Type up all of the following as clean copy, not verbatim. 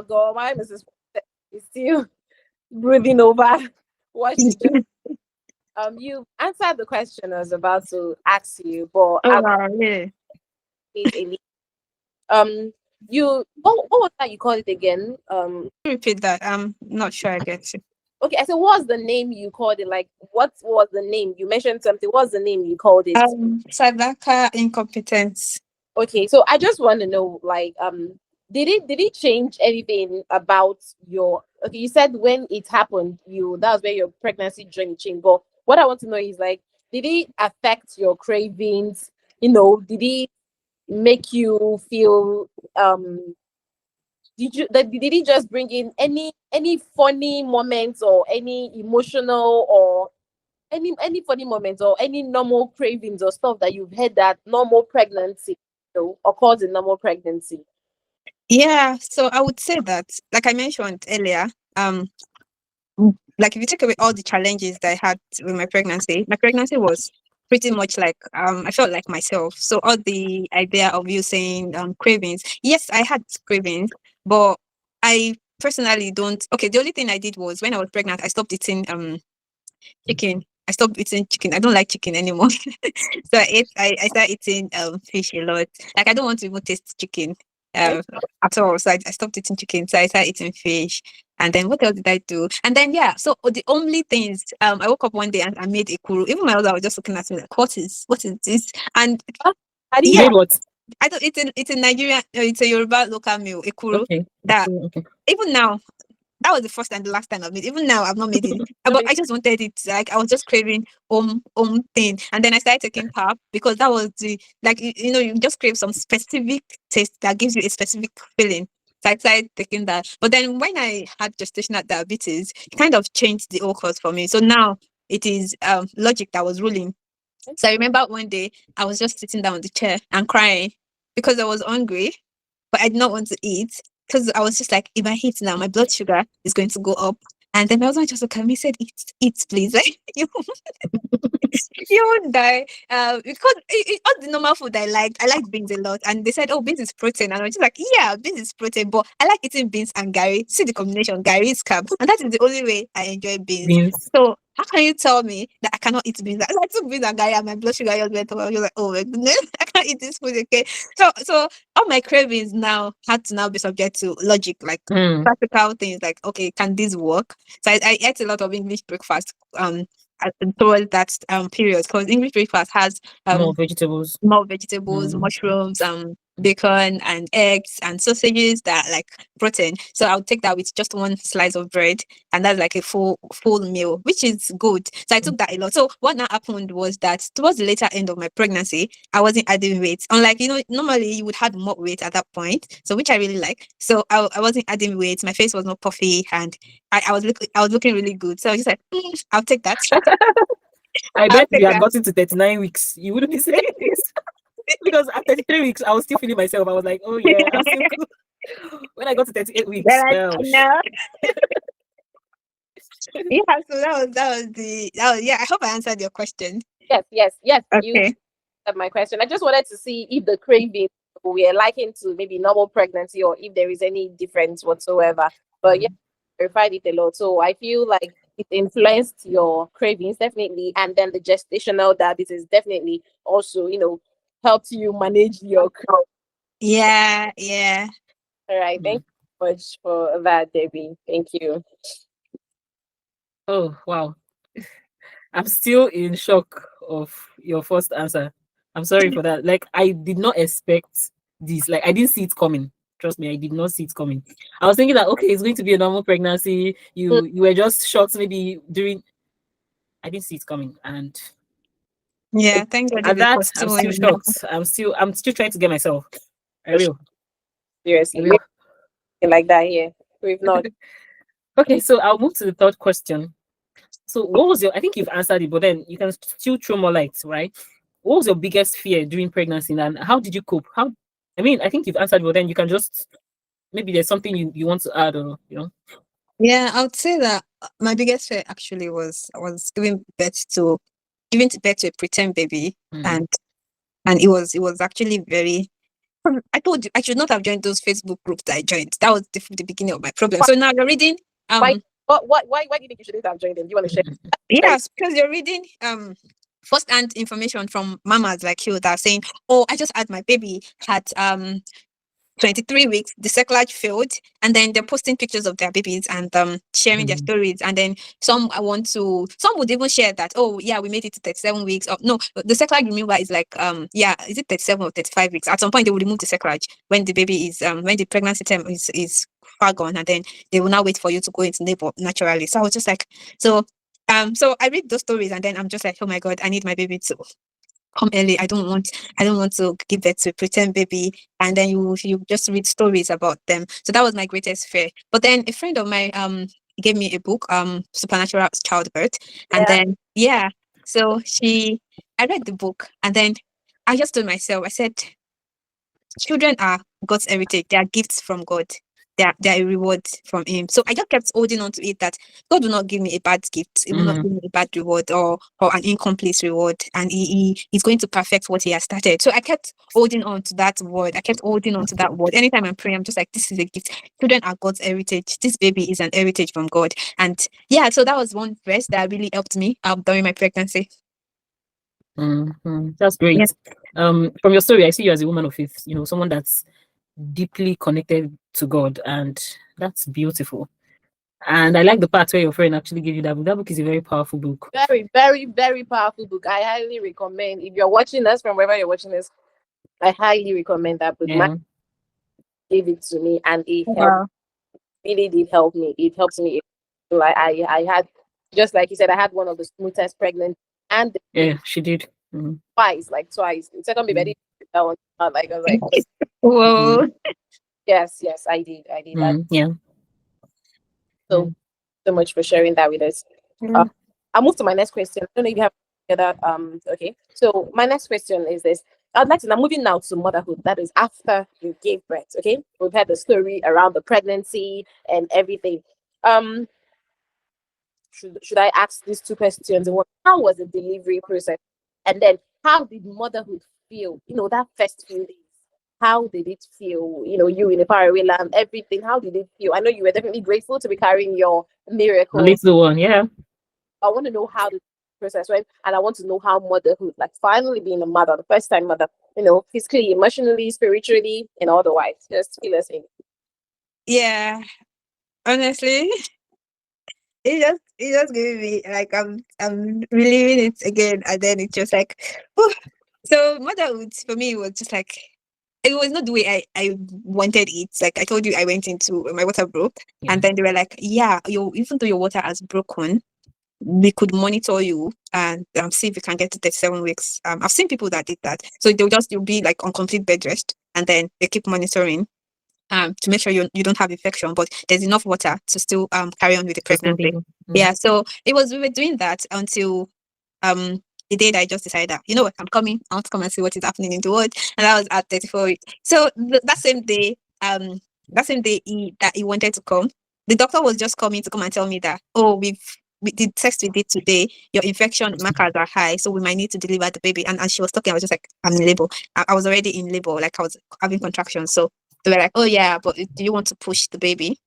Oh God, my Mrs. is still brooding over what she just. You answered the question I was about to ask you, but Oh, I'll wow, yeah. it a little. You what was that you called it again? Repeat that. I'm not sure I get it. Okay, I said, what's the name you called it? Like, what was the name? You mentioned something. What's the name you called it? Cervical incompetence. Okay, so I just want to know, like, did it change anything about your? Okay, you said when it happened, that was where your pregnancy journey changed. But what I want to know is like, did it affect your cravings? Did it make you feel did it just bring in any funny moments or any emotional or any funny moments or any normal cravings or stuff that you've had that normal pregnancy occurs in normal pregnancy? Yeah, so I would say that, like I mentioned earlier, um, like if you take away all the challenges that I had with my pregnancy was pretty much like I felt like myself. So all the idea of you saying cravings, yes, I had cravings, but I personally don't. Okay, the only thing I did was when I was pregnant, I stopped eating chicken. I stopped eating chicken. I don't like chicken anymore. So I started eating fish a lot. Like I don't want to even taste chicken Okay. at all. So I stopped eating chicken. So I started eating fish. And then what else did I do? And then yeah, so the only things I woke up one day and I made a kuru. Even my mother was just looking at me like, what is this? And How do You yeah, made what? I don't it's a Nigerian it's a Yoruba local meal, a kuru. Okay. That Okay. even now that was the first and the last time I've made. Even now, I've not made it. But I just wanted it. Like I was just craving thing, and then I started taking pap because that was the like you just crave some specific taste that gives you a specific feeling. So I started taking that. But then when I had gestational diabetes, it kind of changed the whole course for me. So now it is logic that was ruling. So I remember one day I was just sitting down on the chair and crying because I was hungry but I did not want to eat because I was just like, if I eat now, my blood sugar is going to go up. And then my husband just looked at me and said, eat, please. Like, you won't die. Because all the normal food I liked beans a lot. And they said, oh, beans is protein. And I was just like, yeah, beans is protein. But I like eating beans and Gary. See the combination, Gary is carb. And that is the only way I enjoy beans. Beans. So how can you tell me that I cannot eat beans? I took beans and Gary and my blood sugar just went up. I was like, oh my goodness, I can't eat this food again. So all my cravings now had to now be subject to logic, like Hmm. practical things like, okay, can this work? So I ate a lot of English breakfast towards that period because English breakfast has More vegetables. more vegetables, Hmm. mushrooms, bacon and eggs and sausages that are like protein. So I'll take that with just one slice of bread, and that's like a full meal, which is good. So I took that a lot. So what now happened was that towards the later end of my pregnancy, I wasn't adding weight. Unlike normally you would have more weight at that point, so which I really like. So I wasn't adding weight. My face was not puffy, and I was looking really good. So I was just like, I'll take that. I I'll bet if take you had that. gotten to 39 weeks, you wouldn't be saying this. Because at 33 weeks, I was still feeling myself. I was like, oh yeah, I'm still cool. When I got to 38 Then weeks, I well, know. Yeah, so that was yeah. I hope I answered your question. Yes, you Okay. answered my question. I just wanted to see if the craving were likened to maybe normal pregnancy or if there is any difference whatsoever. But yeah, verified it a lot. So I feel like it influenced your cravings definitely, and then the gestational diabetes definitely also, helped you manage your. Yeah, yeah. All right, hmm. thank you so much for that, Debbie. Thank you. Oh wow. I'm still in shock of your first answer. I'm sorry for that. Like I did not expect this. Like I didn't see it coming. Trust me, I did not see it coming. I was thinking that okay, it's going to be a normal pregnancy. Mm. You were just shocked maybe during I didn't see it coming. And Yeah, thank God at it that, was I'm too still in. shocked. I'm still trying to get myself. I will. I Seriously, will. we're like that here. We've not. Okay, so I'll move to the third question. So what was your I think you've answered it, but then you can still throw more lights, right? What was your biggest fear during pregnancy and how did you cope? How I mean, I think you've answered, but then you can just maybe there's something you want to add or Yeah, I would say that my biggest fear actually was giving birth to a pretend baby, Hmm. and it was actually very I told you I should not have joined those Facebook groups that I joined. That was the beginning of my problem. So now you're reading Why? Why do you think you shouldn't have joined them? Do you want to share? yes, because you're reading first-hand information from mamas like you that are saying, oh, I just had my baby at 23 weeks, the cerclage failed, and then they're posting pictures of their babies and sharing their stories. And then some would even share that, oh yeah, we made it to 37 weeks. Or no, the cerclage removal is like yeah, is it 37 or 35 weeks? At some point they will remove the cerclage when the baby is when the pregnancy term is far gone, and then they will now wait for you to go into labor naturally. So I was just like, so I read those stories and then I'm just like, oh my god, I need my baby to come early. I don't want to give birth to a pretend baby. And then you just read stories about them. So that was my greatest fear. But then a friend of mine gave me a book, Supernatural Childbirth. And then so I read the book and then I just told myself, I said, children are God's heritage. They are gifts from God. They are a reward from Him. So I just kept holding on to it that God will not give me a bad gift. He will not give me a bad reward or an incomplete reward. And He's going to perfect what He has started. So I kept holding on to that word. I kept holding on to that word. Anytime I'm praying, I'm just like, this is a gift. Children are God's heritage. This baby is an heritage from God. And yeah, so that was one verse that really helped me during my pregnancy. That's great. Yes. From your story, I see you as a woman of faith, someone that's deeply connected to God, and that's beautiful. And I like the part where your friend actually gave you that book. That book is a very powerful book. Very, very, very powerful book. I highly recommend. If you're watching us from wherever you're watching this, I highly recommend that book. Yeah. Gave it to me, and it Wow. really did help me. It helped me. Like I had, just like you said, I had one of the smoothest pregnant, and Yeah, she did. twice. The second baby, I didn't do that one. I was like, Whoa. yes, I did. Yeah. So much for sharing that with us. I'll move to my next question. I don't know if you have that. Okay. So my next question is this. I'd like to now moving now to motherhood. That is after you gave birth. Okay. We've had the story around the pregnancy and everything. Should I ask these two questions? How was the delivery process? And then how did motherhood feel? That first few days. How did it feel? You in a faraway land, everything. How did it feel? I know you were definitely grateful to be carrying your miracle. The little one, yeah. I want to know how the process went, and I want to know how motherhood, like finally being a mother, the first time mother, physically, emotionally, spiritually, and otherwise. Just fill us in. Yeah, honestly, it just gave me like I'm reliving it again, and then it's just like, whew. So motherhood for me was just like, it was not the way I wanted it. Like I told you, I went into my water broke, and then they were like, yeah, even though your water has broken, we could monitor you and see if you can get to 37 weeks. I've seen people that did that. So you'll be like on complete bed rest, and then they keep monitoring to make sure you don't have infection, but there's enough water to still carry on with the pregnancy. Yeah, so we were doing that until the day that I just decided that, you know what, I'm coming. I want to come and see what is happening in the world. And that was at 34 weeks. So that same day, that he wanted to come, the doctor was just coming to come and tell me that, oh, the test we did today, your infection markers are high, so we might need to deliver the baby. And as she was talking, I was just like, I'm in labor. I was already in labor, like I was having contractions. So they were like, oh yeah, but do you want to push the baby?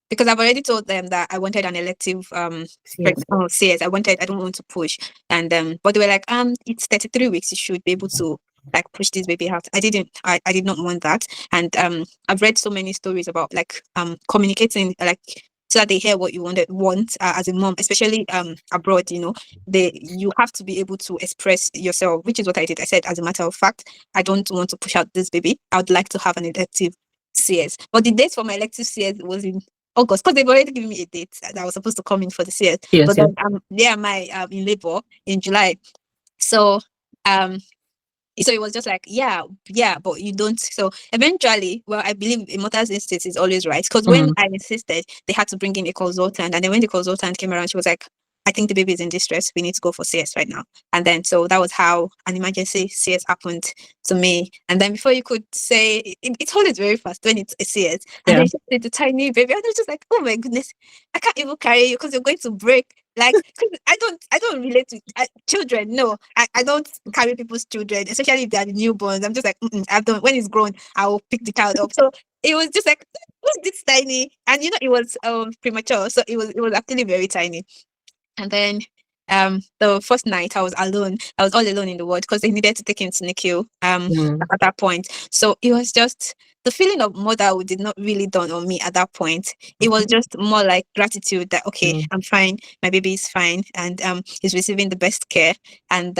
Because I've already told them that I wanted an elective CS. I don't want to push. And but they were like, it's 33 weeks, you should be able to like push this baby out. I did not want that. And I've read so many stories about like communicating like so that they hear what you want as a mom, especially abroad, you have to be able to express yourself, which is what I did. I said, as a matter of fact, I don't want to push out this baby. I would like to have an elective CS. But the date for my elective CS was in August, because they've already given me a date that I was supposed to come in for the CS. But then my in labor in July. So so it was just like, yeah, but you don't. So eventually, well, I believe a mother's instinct is always right. Because when I insisted, they had to bring in a consultant. And then when the consultant came around, she was like, I think the baby is in distress. We need to go for CS right now. And then so that was how an emergency CS happened to me. And then before you could say, it's always very fast when it's a CS. And then it's a tiny baby. And I was just like, oh my goodness, I can't even carry you because you're going to break. Like, 'cause I don't relate to children. No, I don't carry people's children, especially if they are the newborns. I'm just like, I don't. When it's grown, I will pick the child up. So it was just like, who's this tiny? And you know, it was premature, so it was actually very tiny. And then the first night I was alone. I was all alone in the world because they needed to take him to NICU Mm. at that point. So it was just the feeling of motherhood did not really dawn on me at that point. It was just more like gratitude that okay, Mm. I'm fine, my baby is fine, and he's receiving the best care. And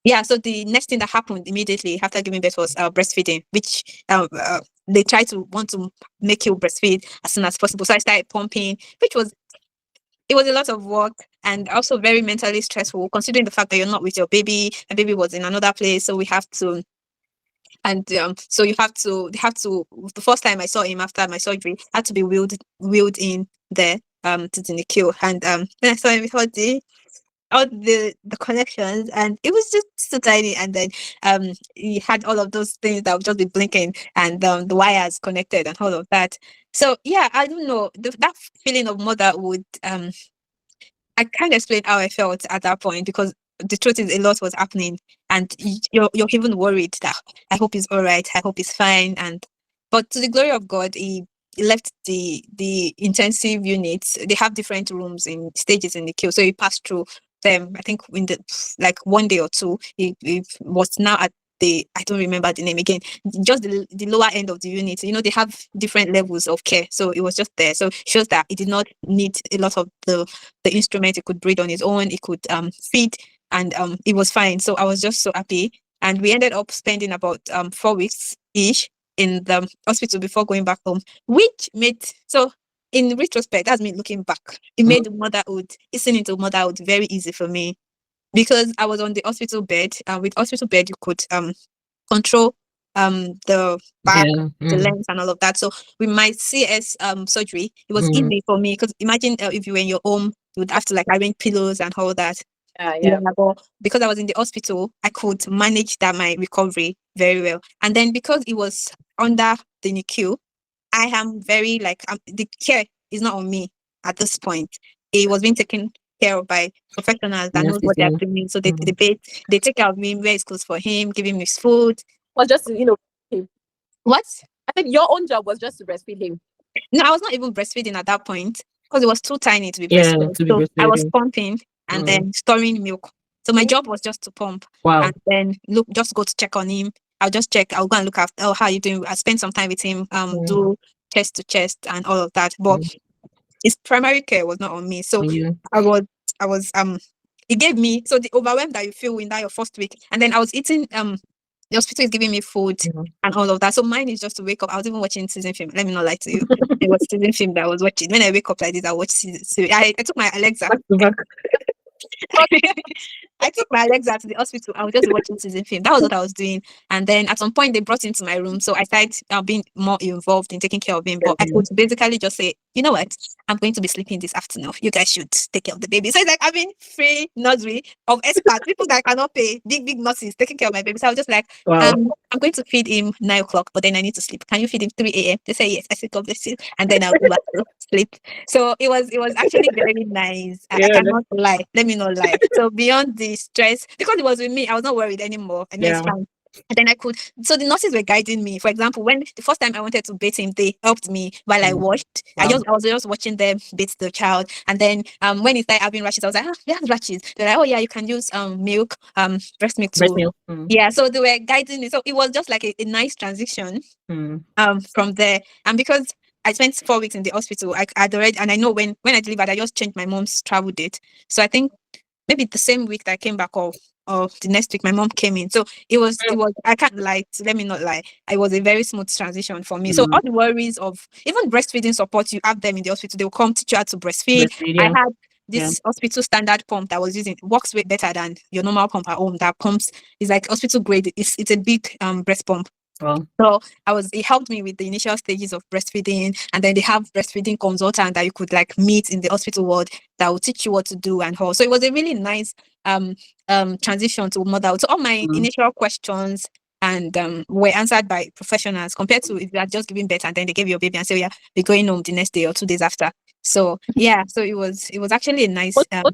yeah, so the next thing that happened immediately after giving birth was breastfeeding, which they try to want to make you breastfeed as soon as possible. So I started pumping, which was it was a lot of work and also very mentally stressful, considering the fact that you're not with your baby. My baby was in another place, so we have to. And so they have to. The first time I saw him after my surgery, had to be wheeled in there to the NICU, and then I saw him with all the connections, and it was just so tiny. And then he had all of those things that would just be blinking, and the wires connected and all of that. So yeah, I don't know that feeling of motherhood. I can't explain how I felt at that point because the truth is a lot was happening, and you're even worried that I hope he's all right, I hope he's fine. And but to the glory of God, he left the intensive units. They have different rooms in stages in the queue, so he passed through them. I think in the like 1 day or two, he was now at I don't remember the name again, just the lower end of the unit. You know, they have different levels of care. So it was just there. So it shows that it did not need a lot of the instrument. It could breathe on its own. It could feed, and it was fine. So I was just so happy. And we ended up spending about 4 weeks ish in the hospital before going back home, which made so in retrospect, that's me looking back. It Mm. made motherhood, listening to motherhood very easy for me because I was on the hospital bed. With hospital bed, you could control the back, Yeah. the Mm. length, and all of that. So with my CS surgery, it was Mm. easy for me because imagine if you were in your home, you would have to like arrange pillows and all that. Yeah, Yeah, yeah. but because I was in the hospital, I could manage that my recovery very well. And then because it was under the NICU, I am very like the care is not on me at this point. It was being taken care of by professionals that knows Nurses, what they are yeah. doing. So Mm. they take care of me, wear his clothes for him, give him his food. Was just to, him. What? I think your own job was just to breastfeed him. No, I was not even breastfeeding at that point because it was too tiny to be Yeah, breastfed. to be So I was breastfeeding. pumping and Mm. then storing milk. So my job was just to pump Wow. and then look, just go to check on him. I'll just check. I'll go and look after. Oh, how are you doing? I spend some time with him. Mm. Do chest to chest and all of that. But Mm. his primary care was not on me. So On you. I was it gave me so the overwhelm that you feel in that your first week. And then I was eating the hospital is giving me food Mm. and all of that. So mine is just to wake up. I was even watching season film. Let me not lie to you. It was season film that I was watching. When I wake up like this, I watch season. I took my Alexa. Back to back. I took my Alexa to the hospital. I was just watching season film. That was what I was doing. And then at some point, they brought him to my room. So I started being more involved in taking care of him. But I could basically just say, you know what? I'm going to be sleeping this afternoon. You guys should take care of the baby. So it's like having free nursery of experts, people that cannot pay, big nurses taking care of my baby. So I was just like, Wow. I'm going to feed him 9 o'clock, but then I need to sleep. Can you feed him 3 a.m.? They say yes. I said, God bless you. And then I'll go back to sleep. So it was actually very nice. I Yeah. cannot lie. Let me not lie. So beyond the stress, because it was with me, I was not worried anymore. I mean, it's Yeah. fine. And then so the nurses were guiding me. For example, when the first time I wanted to bathe him, they helped me while I Mm. washed. Wow. I was just watching them bathe the child. And then when he started having rashes, I was like, he has rashes. They're like, oh yeah, you can use milk, breast milk Breast too. milk. Mm. Yeah, so they were guiding me. So it was just like a nice transition Mm. from there. And because I spent 4 weeks in the hospital, I'd already, and I know when I delivered, I just changed my mom's travel date. So I think maybe the same week that I came back or the next week my mom came in. So it was I can't lie, let me not lie. It was a very smooth transition for me. So Mm. all the worries of even breastfeeding support, you have them in the hospital, they'll come teach you how to breastfeed. Breastfeed, I yeah. had Yeah. this hospital standard pump that I was using works way better than your normal pump at home. That pumps is like hospital grade. It's a big breast pump. Wow. So it helped me with the initial stages of breastfeeding, and then they have breastfeeding consultant that you could like meet in the hospital ward that will teach you what to do and all. So it was a really nice transition to motherhood. So all my Mm. initial questions and were answered by professionals compared to if you are just giving birth and then they gave you a baby and say, oh, yeah, we're going home the next day or 2 days after. So yeah, so it was actually a nice Most one.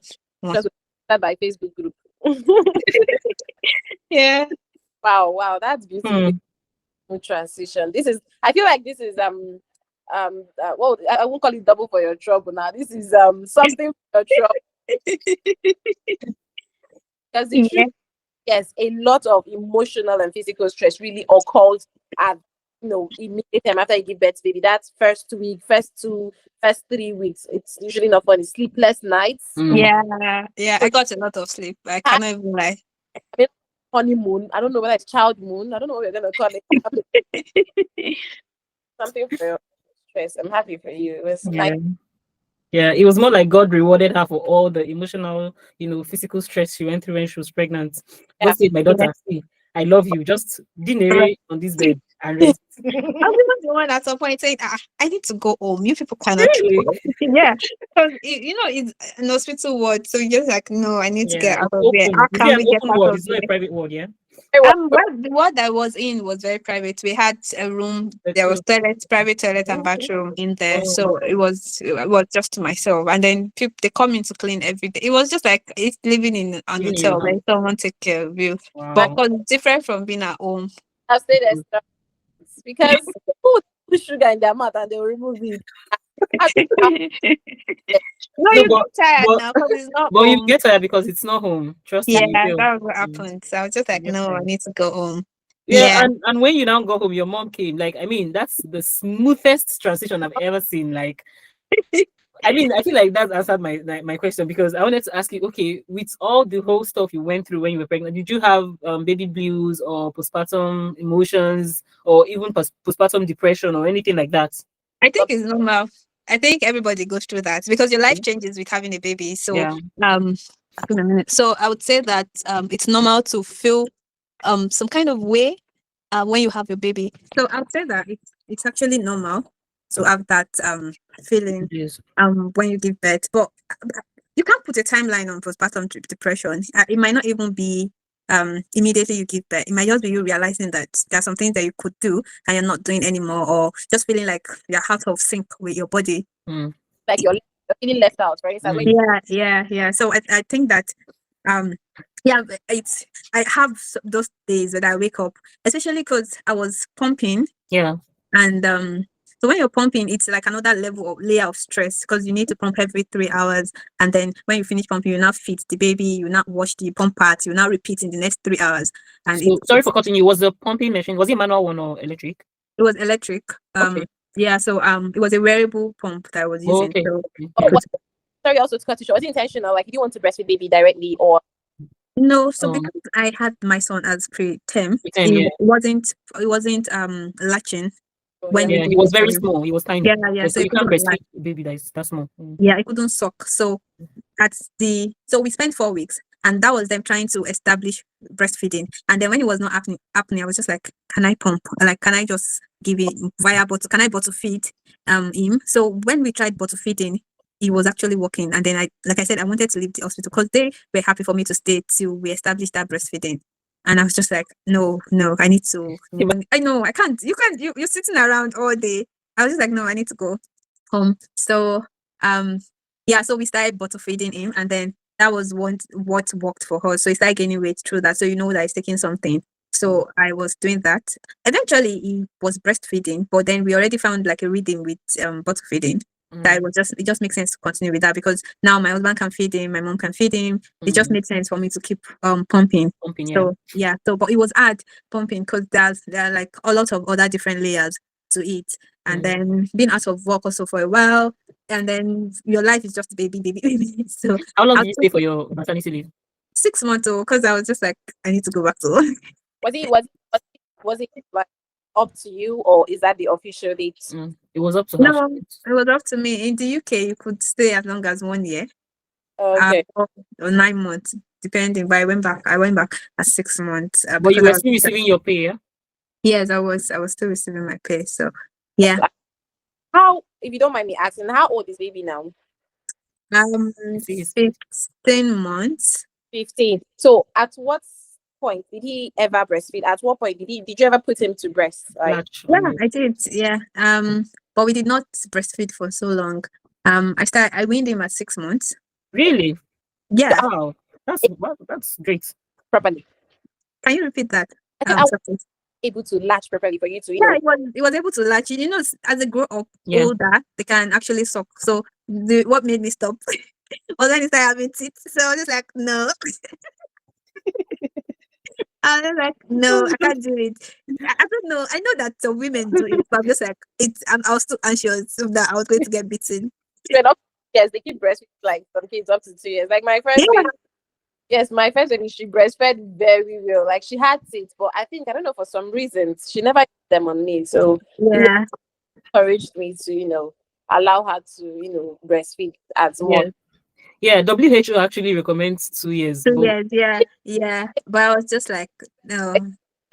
pictures were shared by Facebook group. Yeah. Wow, that's beautiful. Hmm. Transition. This is. I feel like this is well, I won't call it double for your trouble now. This is something for your trouble, because the truth, Yeah. yes, a lot of emotional and physical stress really occurs at immediate time after you give birth, baby. That's first week, first 3 weeks. It's usually not funny. Sleepless nights, Hmm. Yeah. Yeah. I got a lot of sleep. I I cannot even lie. mean, honeymoon. I don't know whether it's child moon. I don't know what we're gonna call it. Something for your stress. I'm happy for you. It was nice. Yeah. Yeah, it was more like God rewarded her for all the emotional, physical stress she went through when she was pregnant. Yeah. God said, my Yeah. daughter, see, I love you. Just dinner Right. on this bed and rest. I was even the one at some point saying, I need to go home. You people cannot Really? go. Yeah. Because, it's an hospital ward. So you're just like, no, I need to Yeah, get out it's of here. open. How Is it can an we get open out ward? of It's not a here? private ward, yeah? Well, the ward I was in was very private. We had a room. That's There was so. toilet, private toilet, and Okay. bathroom in there. Oh, So it was just to myself. And then people they come in to clean every day. It was just like it's living in an even in your hotel where house. someone take care of you. But of Wow. course, it's different from being at home. I've stayed extra because who put sugar in their mouth and they'll remove it. I have No, No, you get tired but now because it's not but you home. get tired because it's not home. Trust Yeah, me, you will. that was what Mm, happened. So I was just you like, get no, I tired. need to go home. Yeah, Yeah. and when you now go home, your mom came. Like, I mean, that's the smoothest transition I've ever seen. Like, I mean, I feel like that's answered my question, because I wanted to ask you, okay, with all the whole stuff you went through when you were pregnant, did you have baby blues or postpartum emotions or even postpartum depression or anything like that? I think it's normal. I think everybody goes through that because your life changes with having a baby. So, Yeah. um, in a minute. So I would say that it's normal to feel some kind of way when you have your baby. So I would say that it's actually normal to have that feeling Yes. when you give birth. But you can't put a timeline on postpartum depression. It might not even be immediately you give birth. It might just be you realizing that there are some things that you could do and you're not doing anymore, or just feeling like you're out of sync with your body. Mm, like you're feeling left out, right? So when mm, Yeah. So I think that um yeah, it's I have those days that I wake up, especially because I was pumping. yeah. And so when you're pumping, it's like another level of layer of stress because you need to pump every 3 hours. And then when you finish pumping, you now feed the baby, you now wash the pump part, you now repeat in the next 3 hours. And So sorry for cutting you. Was the pumping machine, was it manual one or electric? it was electric. Okay. Yeah, so it was a wearable pump that I was Oh, using. okay. So Okay. it oh, Yeah. could, sorry, also to cut you short, was it intentional? Like, you didn't want to breastfeed baby directly, or no, so Um, because I had my son as preterm, pretend, yeah. it wasn't latching when yeah, we Yeah, did he it. was very small. He was tiny. Yeah, Yeah, so so it you can't couldn't breastfeed latch. a baby that small. Mm. Yeah, it couldn't suck. So so we spent 4 weeks, and that was them trying to establish breastfeeding. And then when it was not happening, I was just like, can I pump? Like, can I just give it via bottle? Can I bottle feed him? So when we tried bottle feeding, it was actually working. And then like I said, I wanted to leave the hospital because they were happy for me to stay till we established that breastfeeding. And I was just like, no, I need to. I know I can't. You can't. You're sitting around all day. I was just like, no, I need to go home. So um yeah, so we started bottle feeding him, and then that was what worked for her. So he started gaining weight through that. So you know that he's taking something. So I was doing that. Eventually he was breastfeeding, but then we already found like a rhythm with bottle feeding. That it just makes sense to continue with that because now my husband can feed him, my mom can feed him. It just made sense for me to keep pumping. Pumping, yeah. So yeah, but it was hard pumping because there are like a lot of other different layers to it. And then being out of work also for a while, and then your life is just baby. So How long I did you was stay for your maternity leave? 6 months old because I was just like, I need to go back to work. was it like up to you, or is that the official date? It was up to her. No, it was up to me. In the UK, you could stay as long as 1 year, Okay. or 9 months, depending. But I went back at 6 months But you because I were was. still receiving your pay, yeah? Yes, I was. I was still receiving my pay. So yeah. How, if you don't mind me asking, how old is baby now? Um, See, it's 15 months. 15. So at what point did he ever breastfeed? At what point did you ever put him to breast? Like, latch Yeah, on you. I did. Yeah. But we did not breastfeed for so long. I weaned him at 6 months. Really? Yeah. Wow. That's great. Properly. Can you repeat that? I think I was Success. able to latch properly for you to, Yeah, it was able to latch. You know, as they grow up Yeah. older, they can actually suck. So what made me stop was when he started having teeth. So I was just like, no. I was like, no, I can't do it. I don't know. I know that some women do it, but I'm just like, I was too anxious that I was going to get beaten. Then up to 2 years, they keep breastfeeding like some kids up to 2 years. Like my first Yeah. baby, yes, my first baby, she breastfed very well. Like she had teeth, but I think I don't know for some reasons she never used them on me. So it Yeah. encouraged me to, allow her to, breastfeed as much. Yeah. WHO actually recommends 2 years. 2 years. Yeah. Yeah. But I was just like, no.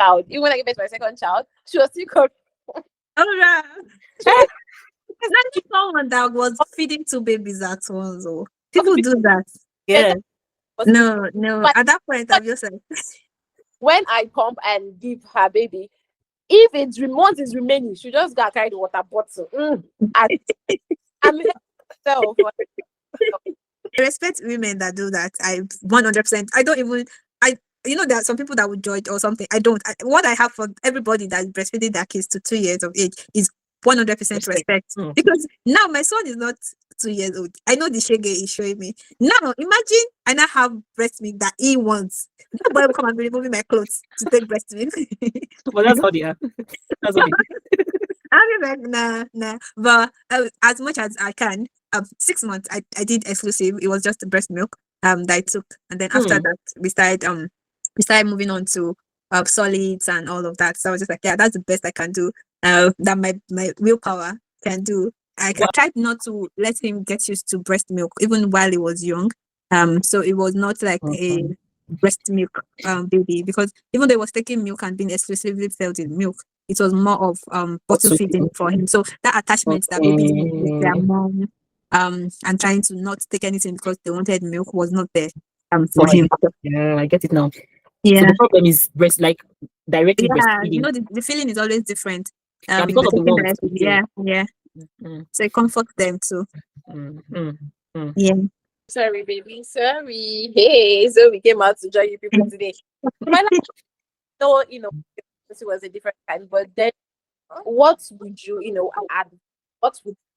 Child. Even when I gave birth to my second child, she was still called. All right. It's not just someone that was feeding two babies at once. Oh, people do that. Yeah. No. But- At that point, I'm just like, When I come and give her baby, if it's months is remaining, she just got carry the water bottle. I'm myself. I respect women that do that. I 100%. I don't even. There are some people that would judge or something. I don't. What I have for everybody that is breastfeeding their kids to 2 years of age is 100% respect. Mm. Because now my son is not 2 years old. I know the shege is showing me. Now imagine I now have breast milk that he wants. That boy will come and be removing my clothes to take breast milk. Well, that's how they are. That's how they I'm like, nah. But as much as I can, 6 months I did exclusive. It was just the breast milk that I took, and then after that we started moving on to solids and all of that. So I was just like, yeah, that's the best I can do. That my willpower can do. I tried not to let him get used to breast milk even while he was young. So it was not like a breast milk baby, because even though he was taking milk and being exclusively fed in milk, it was more of bottle feeding for him. So that attachment that babies make with their mom and trying to not take anything because they wanted milk was not there for him. Yeah, I get it now. So Yeah. the problem is directly Yeah, breastfeeding. the feeling is always different. Because of the taking warmth. directly, yeah. Mm, So it comforts them too. mm, mm, mm. Yeah. Sorry, baby. Sorry. Hey, so we came out to join you people today. My life, it was a different kind, but then what would you, add?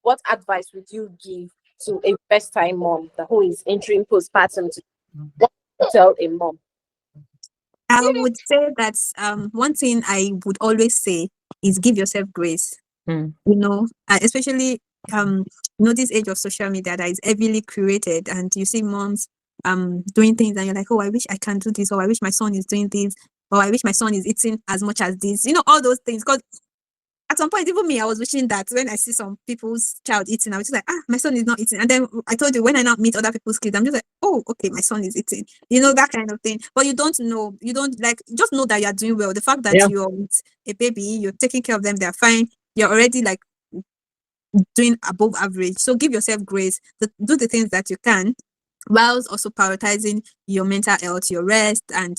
What advice would you give to a first time mom who is entering postpartum? What would you tell a mom? I would say that one thing I would always say is give yourself grace. Mm. Especially this age of social media that is heavily curated, and you see moms doing things and you're like, oh, I wish I can do this, or I wish my son is doing this, or I wish my son is eating as much as this, all those things. Because at some point, even me, I was wishing that when I see some people's child eating, I was just like, my son is not eating. And then I told you, when I now meet other people's kids, I'm just like, oh, okay, my son is eating, that kind of thing. But you don't know, just know that you're doing well. The fact that you're with a baby, you're taking care of them, they're fine, you're already like doing above average. So give yourself grace, do the things that you can, whilst also prioritizing your mental health, your rest, and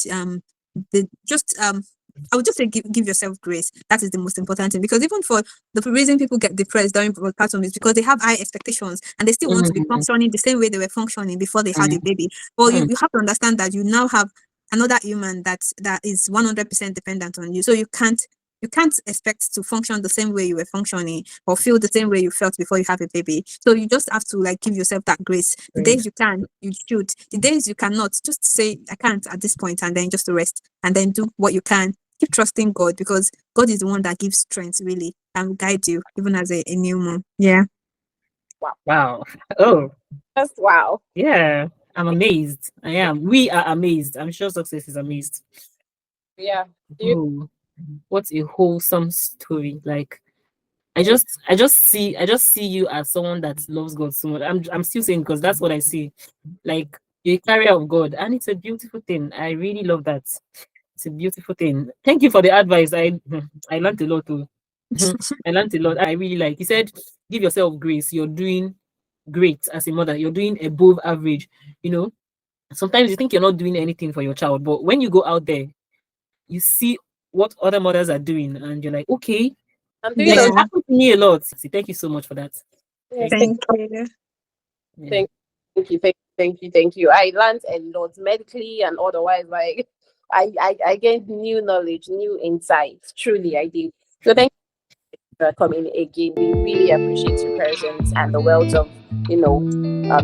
I would just say give yourself grace. That is the most important thing, because even for the reason people get depressed during postpartum is because they have high expectations and they still want to be functioning the same way they were functioning before they had a baby. But you have to understand that you now have another human that is 100% dependent on you. So you can't expect to function the same way you were functioning or feel the same way you felt before you have a baby. So you just have to give yourself that grace. The days you can, you should. The days you cannot, just say I can't at this point, and then just rest and then do what you can. Keep trusting God, because God is the one that gives strength really and guide you even as a new mom. Yeah. Wow. Oh. Just wow. Yeah. I'm amazed. I am. We are amazed. I'm sure Success is amazed. Yeah. Oh, what a wholesome story. Like I just see you as someone that loves God so much. I'm still saying, because that's what I see. Like you're a carrier of God, and it's a beautiful thing. I really love that. It's a beautiful thing. Thank you for the advice. I learned a lot too. I learned a lot. I really like. You said, give yourself grace. You're doing great as a mother. You're doing above average. Sometimes you think you're not doing anything for your child, but when you go out there, you see what other mothers are doing, and you're like, okay, I'm doing like, those. it happened to me a lot. So thank you so much for that. Yes, Thank you. Yeah. Thank you. I learned a lot medically and otherwise. Like I gained new knowledge, new insights. Truly, I did. So thank you for coming again. We really appreciate your presence and the wealth of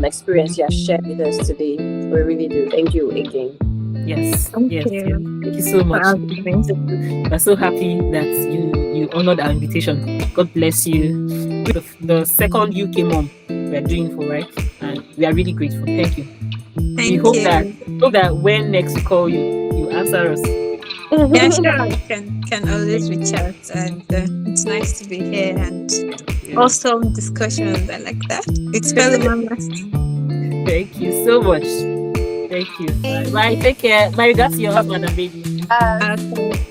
experience you have shared with us today. We really do. Thank you again. Yes, Thank yes, yes. you Thank you so for much. having me. We're so happy that you honored our invitation. God bless you. The second UK mom we are doing for, right? And we are really grateful. Thank you. We Thank hope that you. when next we call you, you answer us. Yeah, sure. Can always reach out, and it's nice to be here and Yeah. awesome discussions. I like that. It's fellow members. Thank you so much. Thank you. Bye. Bye. Take care. My regards to your husband and baby. Okay.